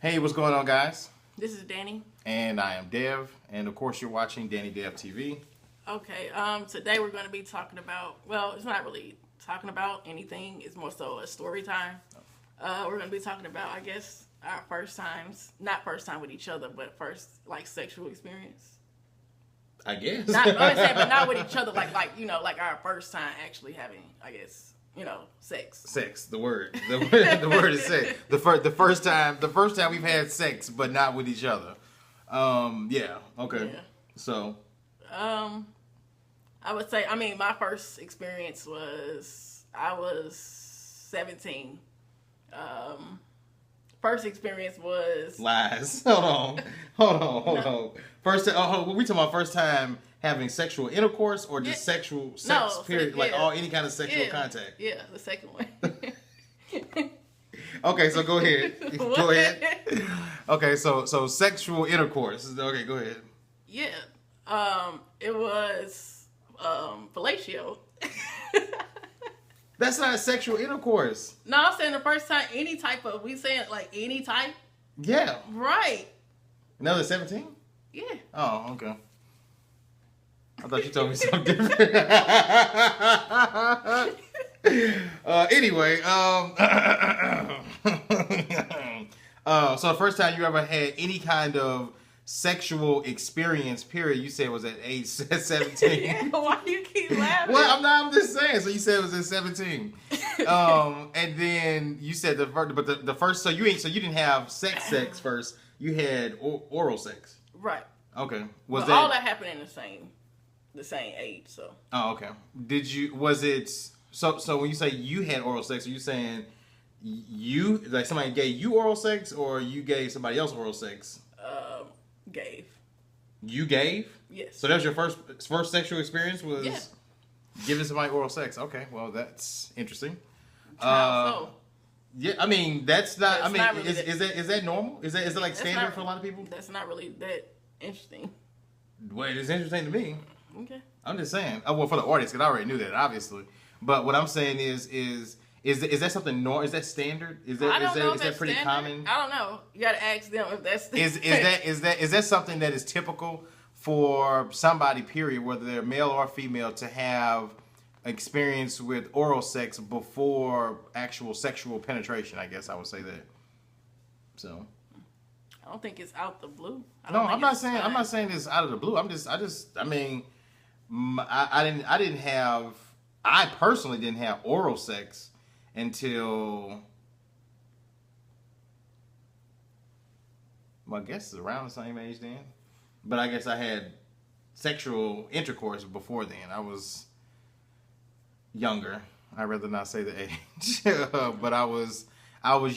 Hey, what's going on, guys? This is Dani. And I am Dev, and of course, you're watching Danny Dev TV. Okay, today we're going to be talking about, well, it's not really talking about anything. It's more so a story time. We're going to be talking about, I guess, our first times, not first time with each other, but first, like, sexual experience. I guess. Not, I'm saying, but not with each other, like our first time actually having, I guess, sex. Sex, the word. The word is sex. The first time we've had sex, but not with each other. Yeah, okay. Yeah. So. I would say, my first experience was, I was 17. First experience was... Lies. Hold on. First time, we talking about first time having sexual intercourse or just sex, period? Like any kind of sexual contact? Yeah, the second one. Okay, so go ahead. Go ahead. Okay, so sexual intercourse. Okay, go ahead. Yeah. It was fellatio. That's not sexual intercourse. No, I'm saying the first time, any type of, we saying like any type? Yeah. Right. Another 17? Yeah. Oh, okay. I thought you told me something different. Anyway, so the first time you ever had any kind of sexual experience, period, you said was at age 17. Why do you keep laughing? Well, I'm just saying. So you said it was at 17. And then you said the first, so you didn't have sex first. You had oral sex. Right. Okay. All that happened in the same age, so. Oh, okay. So when you say you had oral sex, are you saying you, like somebody gave you oral sex or you gave somebody else oral sex? Gave. You gave? Yes. So that was your first sexual experience was giving somebody oral sex. Okay, well that's interesting. So? Yeah, I mean that's not. Not really is that normal? Is it like standard for a lot of people? That's not really that interesting. Well, it's interesting to me. Okay. I'm just saying. Oh, well, for the audience, because I already knew that, obviously. But what I'm saying is that something normal? Is that standard? Is that pretty standard. common? I don't know. You got to ask them if that's is that something that is typical for somebody, period, whether they're male or female, to have experience with oral sex before actual sexual penetration? I guess I would say that. So. I don't think it's out the blue. I'm not saying it's out of the blue. I personally didn't have oral sex until, well, I guess it's around the same age then. But I guess I had sexual intercourse before then. I was younger. I'd rather not say the age. But I was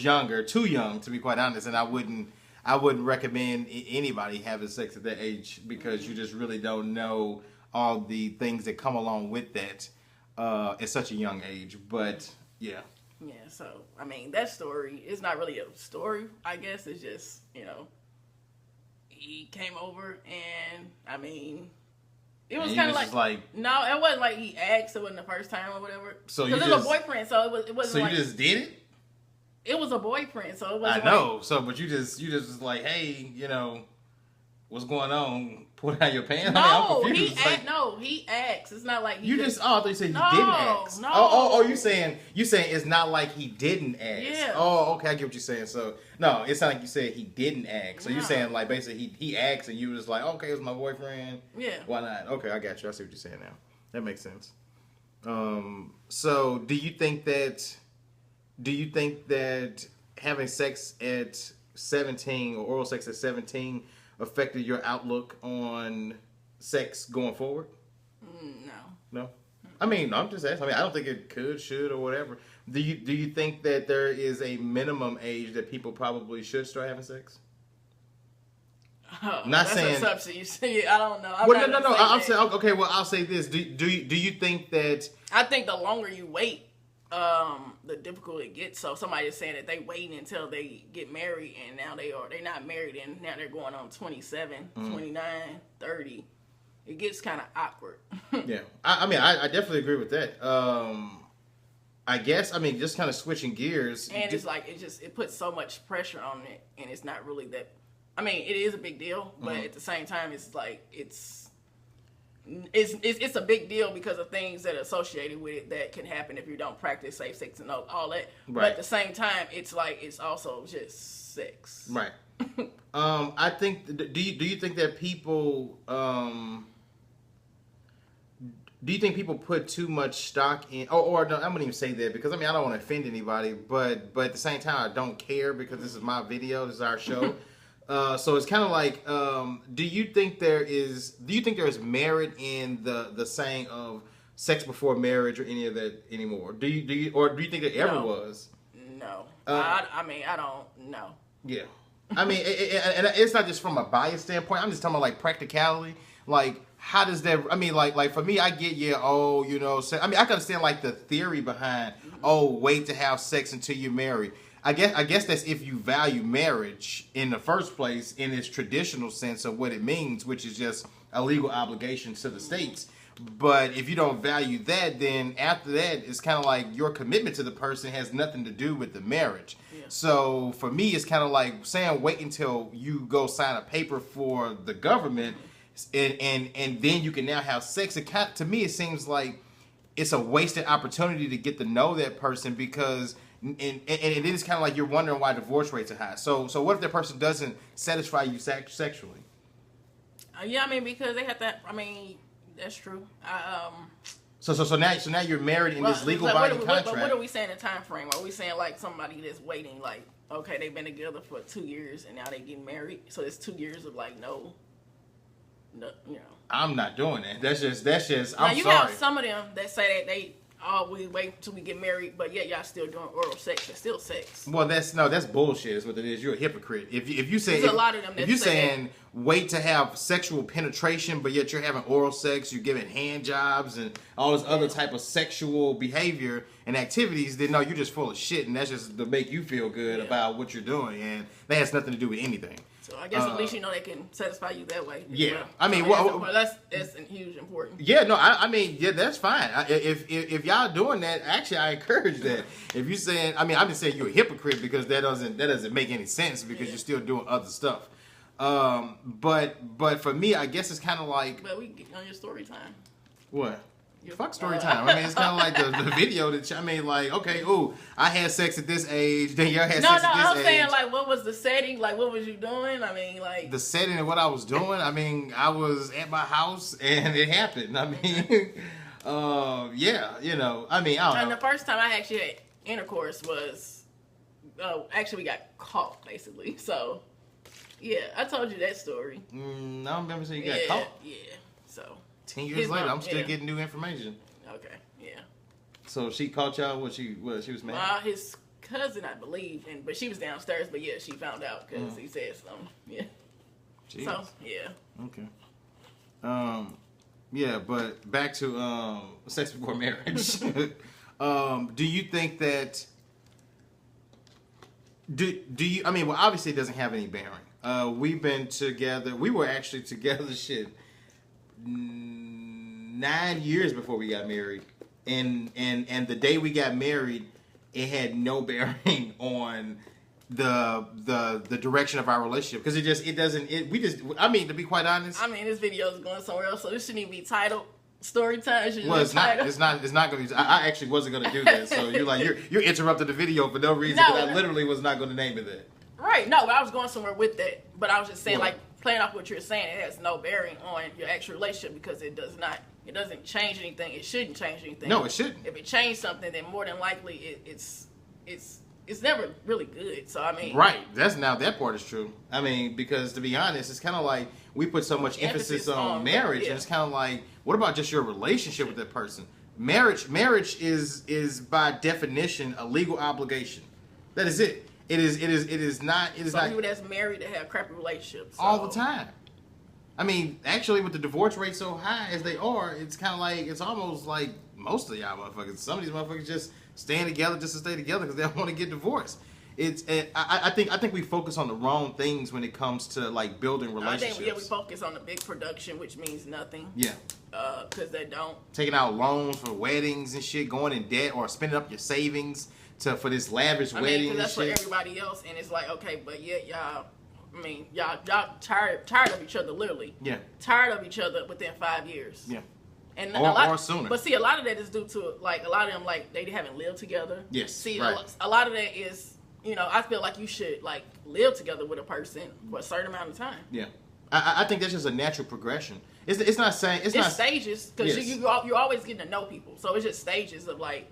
younger, too young to be quite honest, and I wouldn't recommend anybody having sex at that age because you just really don't know all the things that come along with that at such a young age. But yeah. Yeah, so that story is not really a story, I guess. It's just, he came over and it was kind of like no, it wasn't like he asked. It wasn't the first time or whatever. So because it was a boyfriend, so it wasn't. So like, you just did it. It was a boyfriend, so it wasn't. I know. So, but you just was like, hey, what's going on? Pull down your pants. No, he asked. It's not like he I thought you said he didn't ask. No. Oh, you saying it's not like he didn't ask. Yeah. Oh, okay, I get what you're saying. So no, it's not like you said he didn't ask. So you're saying like basically he asked and you was like, okay, it was my boyfriend. Yeah. Why not? Okay, I got you. I see what you're saying now. That makes sense. So do you think that having sex at 17 or oral sex at 17 affected your outlook on sex going forward? No. I'm just asking. I don't think it could, should, or whatever. Do you think that there is a minimum age that people probably should start having sex? Oh, not saying a substitute. I don't know. No. I'm saying okay. Well, I'll say this. Do you think that? I think the longer you wait, the difficult it gets. So somebody is saying that they waiting until they get married and now they're not married and now they're going on 27, 29, 30. It gets kind of awkward. Yeah. I definitely agree with that. I guess, I mean, just kind of switching gears. And it's like, it puts so much pressure on it, and it's not really that, I mean, it is a big deal, but at the same time, it's like, it's a big deal because of things that are associated with it that can happen if you don't practice safe sex and all that. Right. But at the same time, it's like, it's also just sex. Right. I think, do you think that people, do you think people put too much stock in, or no, I wouldn't even say that because, I mean, I don't want to offend anybody, but at the same time, I don't care because this is my video, this is our show. So it's kind of like, do you think there is merit in the saying of sex before marriage or any of that anymore? Do you think there ever was? No. I mean, I don't know. Yeah. I mean, and it's not just from a bias standpoint. I'm just talking about like practicality. Like, how does that? I mean, like for me, I get I mean, I can understand like the theory behind wait to have sex until you're married. I guess that's if you value marriage in the first place in its traditional sense of what it means, which is just a legal obligation to the states. But if you don't value that, then after that, it's kind of like your commitment to the person has nothing to do with the marriage. Yeah. So for me, it's kind of like saying wait until you go sign a paper for the government, and then you can now have sex. To me, it seems like it's a wasted opportunity to get to know that person because, and it is kind of like you're wondering why divorce rates are high. So what if that person doesn't satisfy you sexually? Yeah, I mean, because they have that. I mean. That's true. So now you're married in this legal binding contract. What are we saying in time frame? Are we saying like somebody that's waiting, like, okay, they've been together for 2 years and now they getting married? So it's 2 years of like no, you know. I'm not doing that. That's just. I'm sorry. You have some of them that say that they. Oh, we wait until we get married, but yeah, y'all still doing oral sex. It's still sex. Well, that's bullshit. Is what it is. You're a hypocrite. If you say there's a lot of them. If you're saying wait to have sexual penetration, but yet you're having oral sex, you're giving hand jobs and all this other type of sexual behavior and activities, then no, you're just full of shit, and that's just to make you feel good about what you're doing, and that has nothing to do with anything. So I guess at least you know they can satisfy you that way. Yeah, well. I mean, that's huge important. Yeah, no, I mean, yeah, that's fine. If y'all doing that, actually, I encourage that. If you saying, I mean, I'm just saying you're a hypocrite because that doesn't make any sense because you're still doing other stuff. But for me, I guess it's kind of like. But we get on your story time. What? Fuck story time. I mean, it's kind of like the video that I mean, like, okay, I had sex at this age. Then y'all had sex at this age. No, I'm saying like, what was the setting? Like, what was you doing? I mean, like the setting and what I was doing. I mean, I was at my house and it happened. I mean, yeah, you know. I mean, I don't know. And the first time I actually had intercourse was, actually we got caught basically. So, yeah, I told you that story. I don't remember saying you got caught. Yeah, so. 10 years later, I'm still getting new information. Okay, yeah. So she caught y'all she was mad? His cousin, I believe, but she was downstairs, but yeah, she found out because he said something. Yeah. Jeez. So, yeah. Okay. Yeah, but back to sex before marriage. Do you think that do you I mean, well, obviously it doesn't have any bearing. We've been together. We were actually together 9 years before we got married, and the day we got married, it had no bearing on the direction of our relationship because I mean, to be quite honest, I mean, this video is going somewhere else, so this shouldn't even be titled Storytime. Well, it's not going to. I actually wasn't going to do that. So you're interrupting the video for no reason. No, I literally was not going to name it that. Right. No, but I was going somewhere with that. But I was just saying, like, playing off what you're saying, it has no bearing on your actual relationship because it doesn't change anything. It shouldn't change anything. No, it shouldn't. If it changed something, then more than likely it's never really good. So I mean, right. That part is true. I mean, because to be honest, it's kind of like we put so much emphasis on marriage, and it's kind of like, what about just your relationship with that person? Marriage is by definition a legal obligation. That is it. It is not. People that's married to have crappy relationships all the time. I mean, actually, with the divorce rate so high as they are, it's kind of like it's almost like most of y'all motherfuckers. Some of these motherfuckers just staying together just to stay together because they don't want to get divorced. I think we focus on the wrong things when it comes to like building relationships. I think we focus on the big production, which means nothing. Yeah. Because they don't. Taking out loans for weddings and shit, going in debt or spending up your savings for this lavish wedding. Because that's and shit. For everybody else, and it's like, okay, but yet y'all. I mean, y'all tired of each other, literally. Yeah. Tired of each other within 5 years. Yeah. And or sooner. But see, a lot of that is due to like a lot of them like they haven't lived together. Yes. See, right. a lot of that is, you know, I feel like you should like live together with a person for a certain amount of time. Yeah. I think that's just a natural progression. It's not saying it's not stages because you're always getting to know people. So it's just stages of like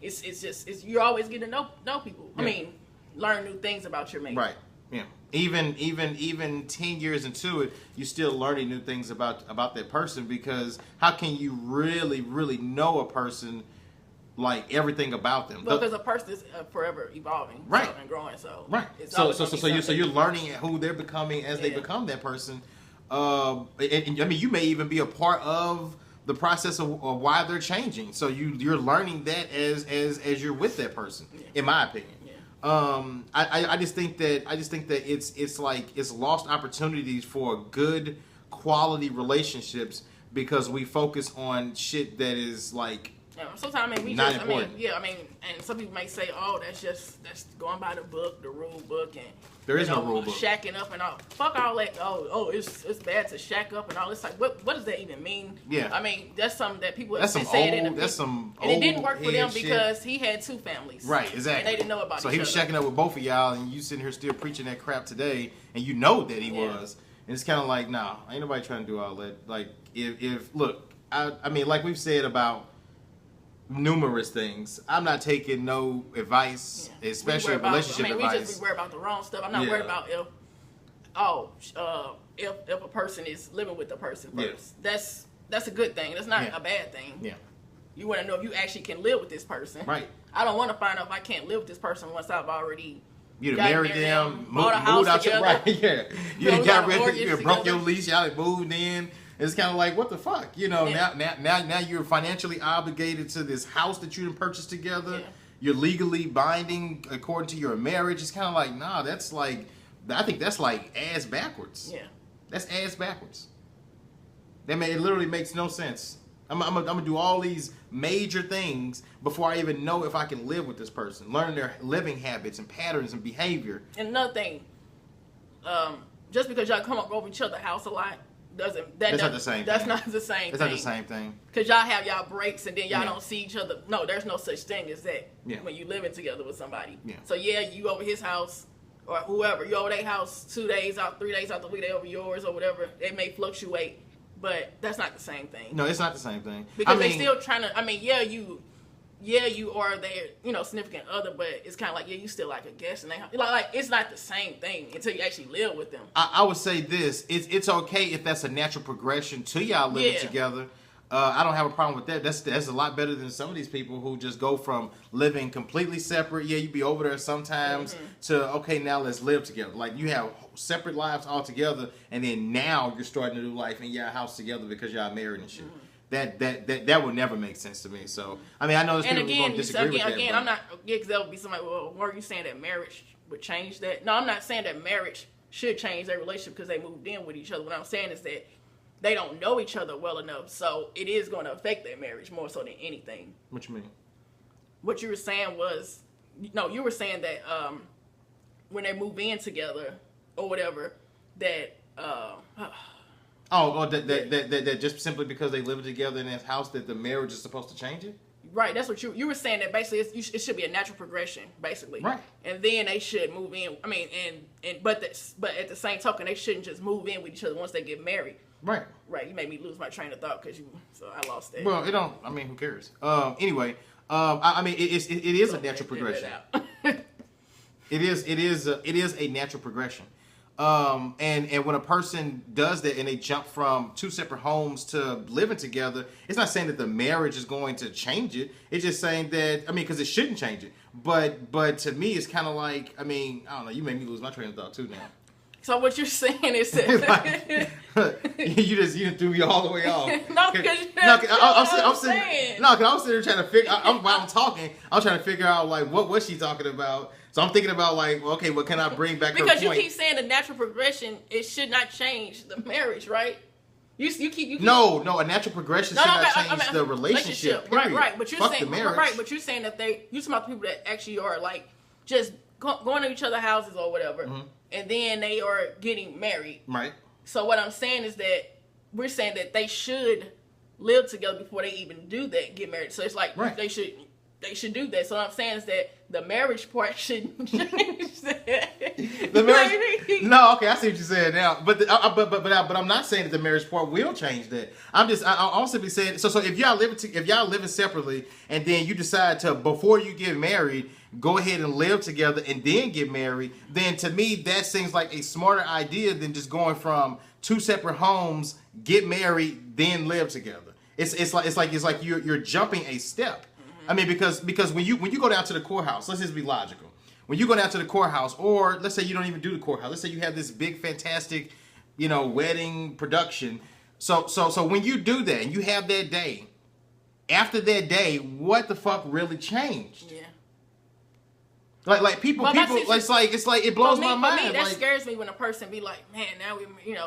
it's you're always getting to know people. Yeah. I mean, learn new things about your mate. Right. Yeah. Even 10 years into it, you're still learning new things about that person, because how can you really know a person, like everything about them? Because a person is forever evolving, right, and growing. So right. So you're learning who they're becoming as they become that person. And I mean, you may even be a part of the process of why they're changing. So you're learning that as you're with that person, in my opinion. I just think that it's lost opportunities for good quality relationships because we focus on shit that is like sometimes not important. And some people may say, oh, that's going by the rule book, and there is no rule book. Shacking up and all. Fuck all that. Oh, it's bad to shack up and all. It's like, what does that even mean? Yeah. I mean, that's something that people have said in the That's some and it didn't work for them because he had 2 families. Right, exactly. And they didn't know about each other. So he was shacking up with both of y'all, and you sitting here still preaching that crap today, and you know that he was. And it's kind of like, nah, ain't nobody trying to do all that. Like, if look, I mean, like we've said about numerous things, I'm not taking no advice, especially relationship advice. We just worry about the wrong stuff. I'm not worried about if a person is living with the person first. That's a good thing. That's not a bad thing. Yeah. You want to know if you actually can live with this person. Right. I don't want to find out if I can't live with this person once I've already married them, moved out together. Right. Yeah. You got rid. You broke your lease. Y'all moved in. It's kind of like, what the fuck, you know? Now you're financially obligated to this house that you purchased together. Yeah. You're legally binding according to your marriage. It's kind of like, nah, that's like, I think that's like ass backwards. Yeah, that's ass backwards. It literally makes no sense. I'm gonna do all these major things before I even know if I can live with this person, learn their living habits and patterns and behavior. And another thing, just because y'all come up over each other's house a lot. That's not the same thing. It's not the same thing. Because y'all have y'all breaks and then y'all don't see each other. No, there's no such thing as that when you living together with somebody. Yeah. So you over his house or whoever. You over their house 2 days out, 3 days out the week, they over yours or whatever. It may fluctuate, but that's not the same thing. No, it's not the same thing. Because they're still trying to, you are their, significant other, but it's kind of like, you still like a guest, and they like it's not the same thing until you actually live with them. I would say this: it's okay if that's a natural progression to y'all living together. I don't have a problem with that. That's a lot better than some of these people who just go from living completely separate. Yeah, you be over there sometimes to okay, now let's live together. Like you have separate lives altogether, and then now you're starting to do life in your house together because y'all married and shit. That would never make sense to me. So I mean, I know there's people who don't disagree with that. Again, I'm not. Because that would be somebody. Well, were you saying that marriage would change that? No, I'm not saying that marriage should change their relationship because they moved in with each other. What I'm saying is that they don't know each other well enough, so it is going to affect their marriage more so than anything. What you mean? What you were saying was, you were saying that when they move in together or whatever, that. That just simply because they live together in this house that the marriage is supposed to change it? Right, that's what you were saying, that basically it should be a natural progression, basically. Right. And then they should move in. I mean, but at the same token, they shouldn't just move in with each other once they get married. Right. Right. You made me lose my train of thought so I lost that. Well, it don't. I mean, who cares? Anyway, I mean, it is a natural progression. It is a natural progression. And when a person does that and they jump from 2 separate homes to living together, it's not saying that the marriage is going to change it. It's just saying that, I mean, because it shouldn't change it. But to me, it's kind of like, I mean, I don't know, you made me lose my train of thought too now. So what you're saying is that you threw me all the way off. No, because I'm sitting. No, because I was sitting there trying to figure. While I'm talking, I'm trying to figure out like what was she talking about. So I'm thinking about like, okay, what can I bring back? Because you keep saying the natural progression, it should not change the marriage, right? You keep No, a natural progression should not change the relationship. Period. Right. But you're Fuck saying the marriage. right. But you're saying that you talking about people that actually are like just going to each other's houses or whatever, and then they are getting married. Right. So what I'm saying is that we're saying that they should live together before they even do that, get married. So it's like they should do that. So what I'm saying is that the marriage part shouldn't change that. The marriage, no, okay, I see what you're saying now. But I'm not saying that the marriage part will change that. I'm simply saying so if y'all living separately and then you decide to, before you get married, go ahead and live together and then get married, then to me that seems like a smarter idea than just going from two separate homes, get married, then live together. It's like you're jumping a step. I mean, because when you go down to the courthouse, let's just be logical. When you go down to the courthouse, or let's say you don't even do the courthouse, let's say you have this big, fantastic, wedding production. So when you do that and you have that day, after that day, what the fuck really changed? Yeah. Like people, it's like it blows my mind. For me, that scares me when a person be like, man, now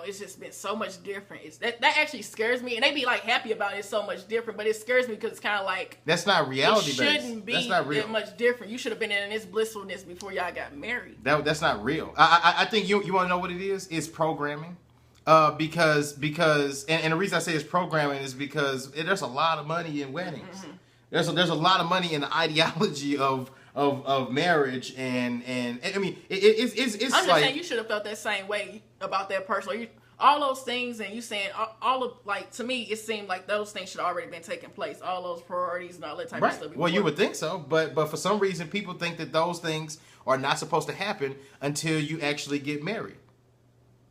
it's just been so much different. That actually scares me, and they be like happy about it so much different, but it scares me because it's kind of like that's not reality. It shouldn't be that much different. You should have been in this blissfulness before y'all got married. That's not real. I think you want to know what it is? It's programming. Because and the reason I say it's programming is because there's a lot of money in weddings. Mm-hmm. There's a lot of money in the ideology of marriage and I mean it's I'm just saying you should have felt that same way about that person. All those things, and you saying all of, like, to me it seemed like those things should have already been taking place. All those priorities and all that type of stuff. Well, you would think so, but for some reason people think that those things are not supposed to happen until you actually get married.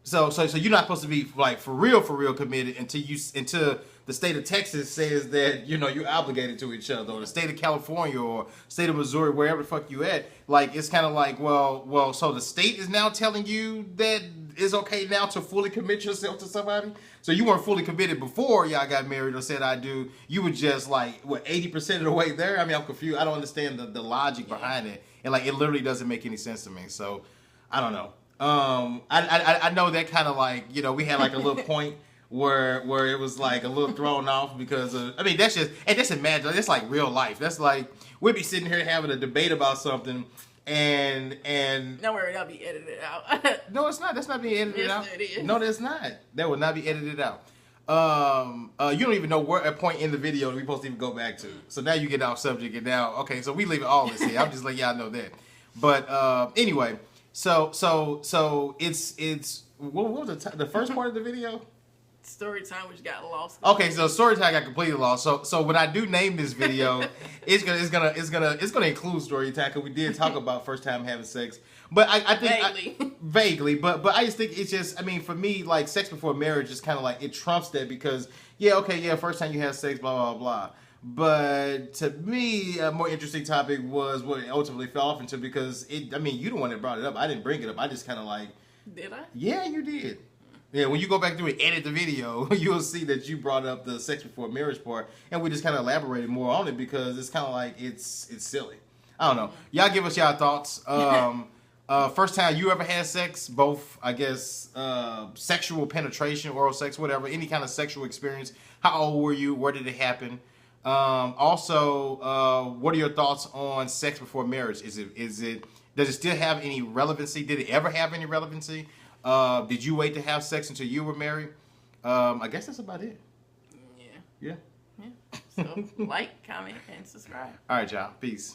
So you're not supposed to be like for real committed until the state of Texas says that you're obligated to each other, or the state of California or state of Missouri, wherever the fuck you at. Like it's kind of like well, so the state is now telling you that it's okay now to fully commit yourself to somebody. So you weren't fully committed before y'all got married or said I do. You were just like 80% of the way there. I mean, I'm confused. I don't understand the logic behind it, and like it literally doesn't make any sense to me. So I don't know. I know that kind of like, we had like a little point where it was like a little thrown off because of, I mean, that's imagine, that's like real life. That's like, we'd be sitting here having a debate about something and don't worry, that'll be edited out. No, it's not. That's not being edited out. It is. No, that's not. That will not be edited out. You don't even know where a point in the video we're supposed to even go back to. So now you get off subject and now, okay, so we leave all this here. I'm just letting y'all know that. But, anyway, So it's what was the first part of the video? Storytime, which got lost. Okay, so Storytime got completely lost. So when I do name this video, it's gonna include Storytime because we did talk about first time having sex. But I think vaguely, but I just think it's just, I mean, for me, like sex before marriage is kind of like it trumps that because first time you have sex, blah blah blah. But to me, a more interesting topic was what it ultimately fell off into because you the one that brought it up. I didn't bring it up. I just kind of like. Did I? Yeah, you did. Yeah, when you go back through and edit the video, you'll see that you brought up the sex before marriage part, and we just kind of elaborated more on it because it's kind of like it's silly. I don't know. Y'all give us y'all thoughts. First time you ever had sex, both, I guess, sexual penetration, oral sex, whatever, any kind of sexual experience. How old were you? Where did it happen? Also, what are your thoughts on sex before marriage? Does it still have any relevancy? Did it ever have any relevancy? Did you wait to have sex until you were married? I guess that's about it. Yeah. So like, comment, and subscribe. All right, y'all. Peace.